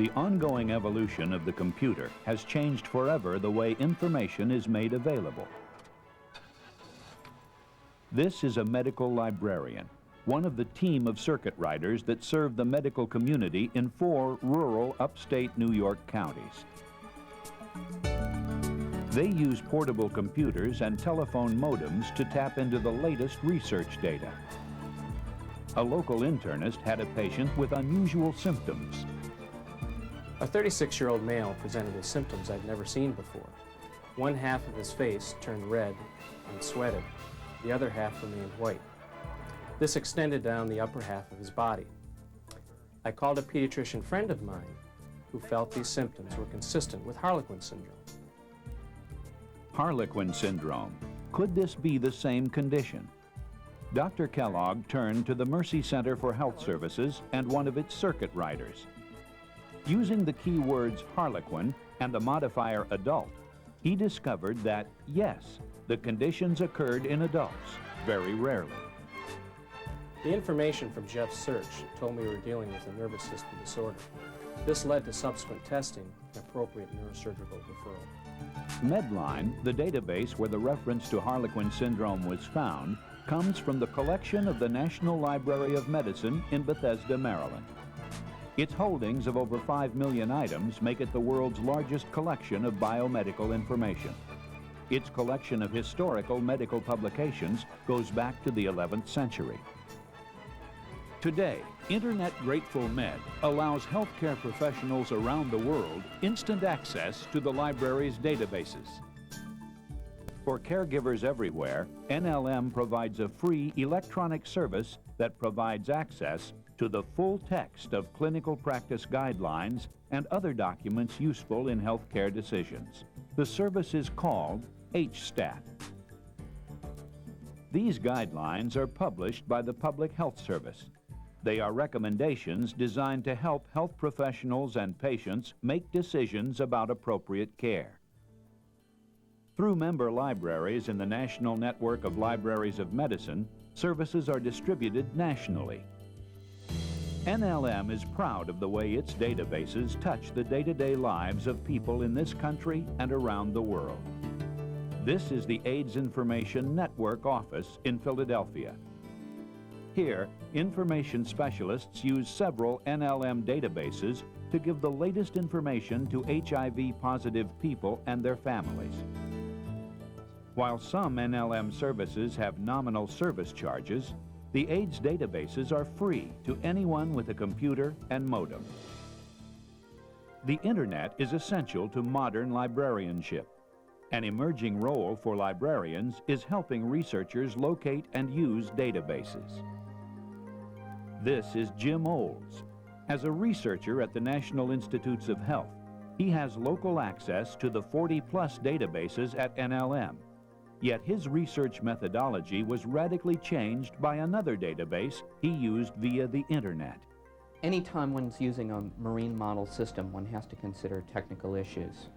The ongoing evolution of the computer has changed forever the way information is made available. This is a medical librarian, one of the team of circuit riders that serve the medical community in 4 rural upstate New York counties. They use portable computers and telephone modems to tap into the latest research data. A local internist had a patient with unusual symptoms. A 36-year-old male presented with symptoms I'd never seen before. One half of his face turned red and sweated. The other half remained white. This extended down the upper half of his body. I called a pediatrician friend of mine who felt these symptoms were consistent with Harlequin syndrome. Harlequin syndrome. Could this be the same condition? Dr. Kellogg turned to the Mercy Center for Health Services and one of its circuit riders. Using the keywords Harlequin and the modifier adult, he discovered that, yes, the conditions occurred in adults, very rarely. The information from Jeff's search told me we were dealing with a nervous system disorder. This led to subsequent testing and appropriate neurosurgical referral. Medline, the database where the reference to Harlequin syndrome was found, comes from the collection of the National Library of Medicine in Bethesda, Maryland. Its holdings of over 5 million items make it the world's largest collection of biomedical information. Its collection of historical medical publications goes back to the 11th century. Today, Internet Grateful Med allows healthcare professionals around the world instant access to the library's databases. For caregivers everywhere, NLM provides a free electronic service that provides access to the full text of clinical practice guidelines and other documents useful in healthcare decisions. The service is called HSTAT. These guidelines are published by the Public Health Service. They are recommendations designed to help health professionals and patients make decisions about appropriate care. Through member libraries in the National Network of Libraries of Medicine, services are distributed nationally. NLM is proud of the way its databases touch the day-to-day lives of people in this country and around the world. This is the AIDS Information Network office in Philadelphia. Here, information specialists use several NLM databases to give the latest information to HIV-positive people and their families. While some NLM services have nominal service charges, the AIDS databases are free to anyone with a computer and modem. The Internet is essential to modern librarianship. An emerging role for librarians is helping researchers locate and use databases. This is Jim Olds. As a researcher at the National Institutes of Health, he has local access to the 40-plus databases at NLM. Yet his research methodology was radically changed by another database he used via the Internet. Anytime one's using a marine model system, one has to consider technical issues.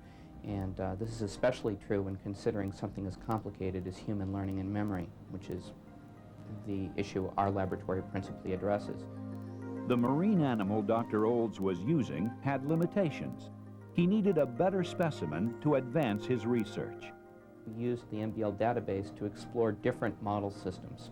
And this is especially true when considering something as complicated as human learning and memory, which is the issue our laboratory principally addresses. The marine animal Dr. Olds was using had limitations. He needed a better specimen to advance his research. We used the MBL database to explore different model systems.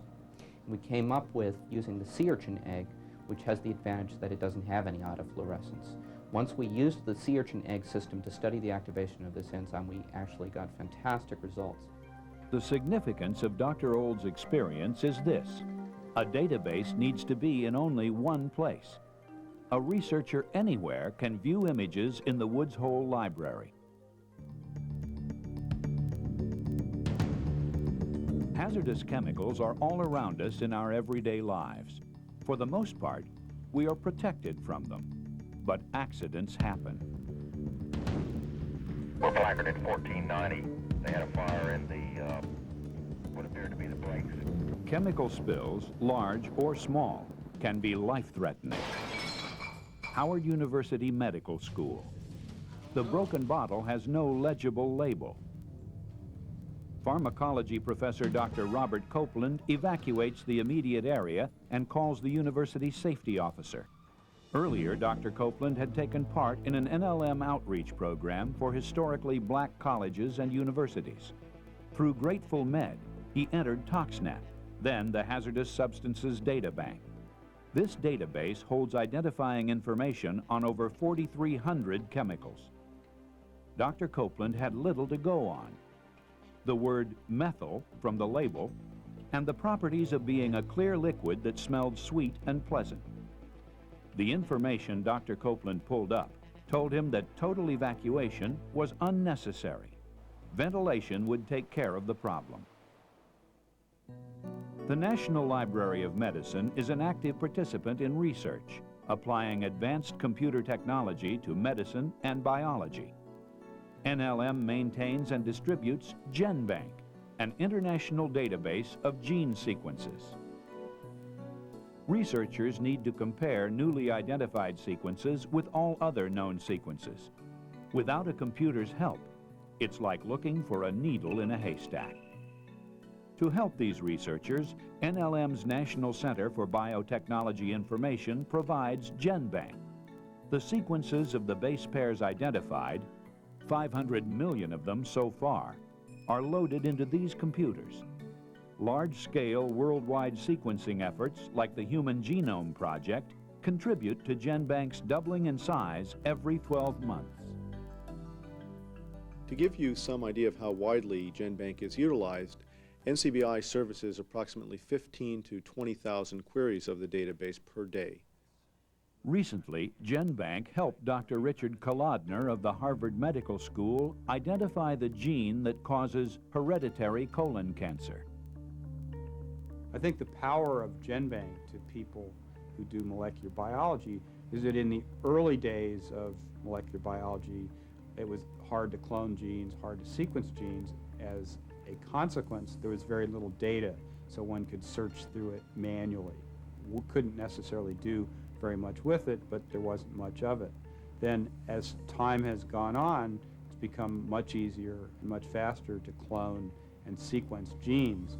We came up with using the sea urchin egg, which has the advantage that it doesn't have any autofluorescence. Once we used the sea urchin egg system to study the activation of this enzyme, we actually got fantastic results. The significance of Dr. Olds' experience is this: a database needs to be in only one place. A researcher anywhere can view images in the Woods Hole Library. Hazardous chemicals are all around us in our everyday lives. For the most part, we are protected from them, but accidents happen. We're placard at 1490. They had a fire in the, what appeared to be the brakes. Chemical spills, large or small, can be life-threatening. Howard University Medical School. The broken bottle has no legible label. Pharmacology professor Dr. Robert Copeland evacuates the immediate area and calls the university safety officer. Earlier, Dr. Copeland had taken part in an NLM outreach program for historically black colleges and universities. Through Grateful Med, he entered ToxNet, then the Hazardous Substances Data Bank. This database holds identifying information on over 4,300 chemicals. Dr. Copeland had little to go on. The word methyl from the label, and the properties of being a clear liquid that smelled sweet and pleasant. The information Dr. Copeland pulled up told him that total evacuation was unnecessary. Ventilation would take care of the problem. The National Library of Medicine is an active participant in research, applying advanced computer technology to medicine and biology. NLM maintains and distributes GenBank, an international database of gene sequences. Researchers need to compare newly identified sequences with all other known sequences. Without a computer's help, it's like looking for a needle in a haystack. To help these researchers, NLM's National Center for Biotechnology Information provides GenBank. The sequences of the base pairs identified, 500 million of them so far, are loaded into these computers. Large-scale worldwide sequencing efforts like the Human Genome Project contribute to GenBank's doubling in size every 12 months. To give you some idea of how widely GenBank is utilized, NCBI services approximately 15 to 20,000 queries of the database per day. Recently, GenBank helped Dr. Richard Kolodner of the Harvard Medical School identify the gene that causes hereditary colon cancer. I think the power of GenBank to people who do molecular biology is that in the early days of molecular biology, it was hard to clone genes, hard to sequence genes. As a consequence, there was very little data, so one could search through it manually. We couldn't necessarily do very much with it, but there wasn't much of it. Then as time has gone on, it's become much easier and much faster to clone and sequence genes.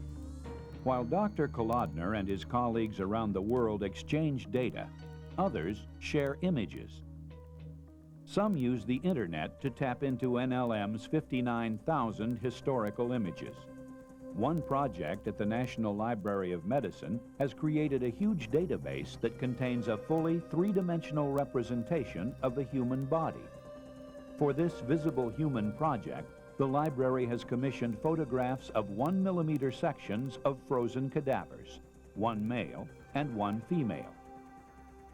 While Dr. Kolodner and his colleagues around the world exchange data, others share images. Some use the internet to tap into NLM's 59,000 historical images. One project at the National Library of Medicine has created a huge database that contains a fully three-dimensional representation of the human body. For this Visible Human project, the library has commissioned photographs of 1 millimeter sections of frozen cadavers, one male and one female.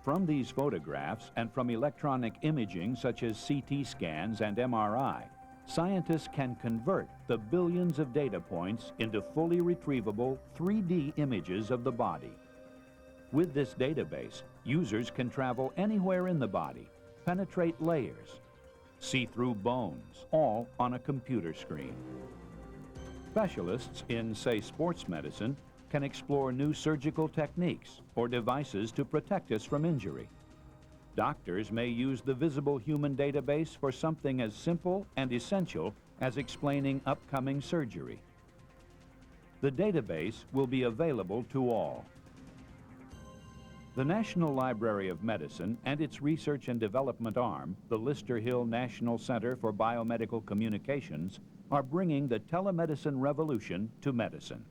From these photographs and from electronic imaging such as CT scans and MRI, scientists can convert the billions of data points into fully retrievable 3D images of the body. With this database, users can travel anywhere in the body, penetrate layers, see through bones, all on a computer screen. Specialists in, say, sports medicine can explore new surgical techniques or devices to protect us from injury. Doctors may use the Visible Human database for something as simple and essential as explaining upcoming surgery. The database will be available to all. The National Library of Medicine and its research and development arm, the Lister Hill National Center for Biomedical Communications, are bringing the telemedicine revolution to medicine.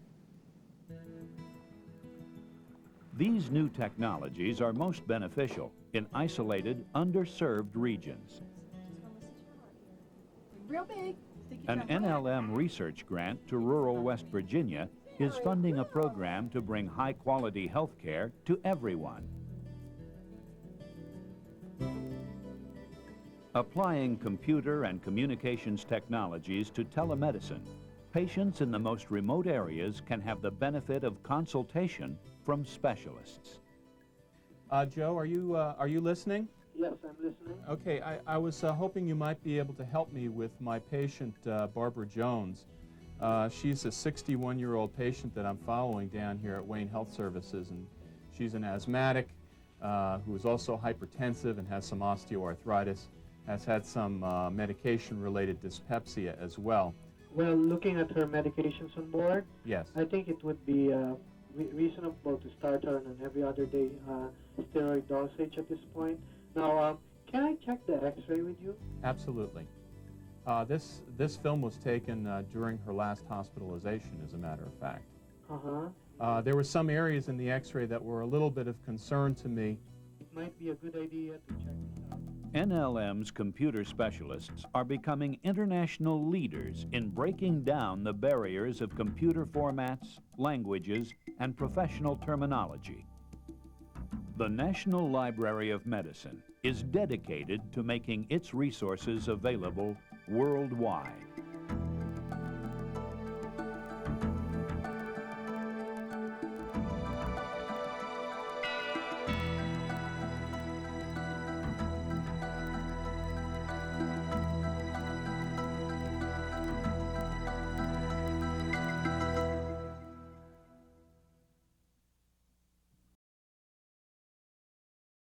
These new technologies are most beneficial in isolated, underserved regions. Real big. An NLM research grant to rural West Virginia is funding a program to bring high-quality health care to everyone. Applying computer and communications technologies to telemedicine, patients in the most remote areas can have the benefit of consultation from specialists. Joe, are you listening? Yes, I'm listening. Okay, I was hoping you might be able to help me with my patient, Barbara Jones. She's a 61-year-old patient that I'm following down here at Wayne Health Services, and she's an asthmatic who is also hypertensive and has some osteoarthritis, has had some medication-related dyspepsia as well. Well, looking at her medications on board, Yes. I think it would be reasonable to start her on an every other day steroid dosage at this point. Now, can I check the X-ray with you? Absolutely. This film was taken during her last hospitalization, as a matter of fact. There were some areas in the X-ray that were a little bit of concern to me. It might be a good idea to check this out. NLM's computer specialists are becoming international leaders in breaking down the barriers of computer formats, languages, and professional terminology. The National Library of Medicine is dedicated to making its resources available worldwide.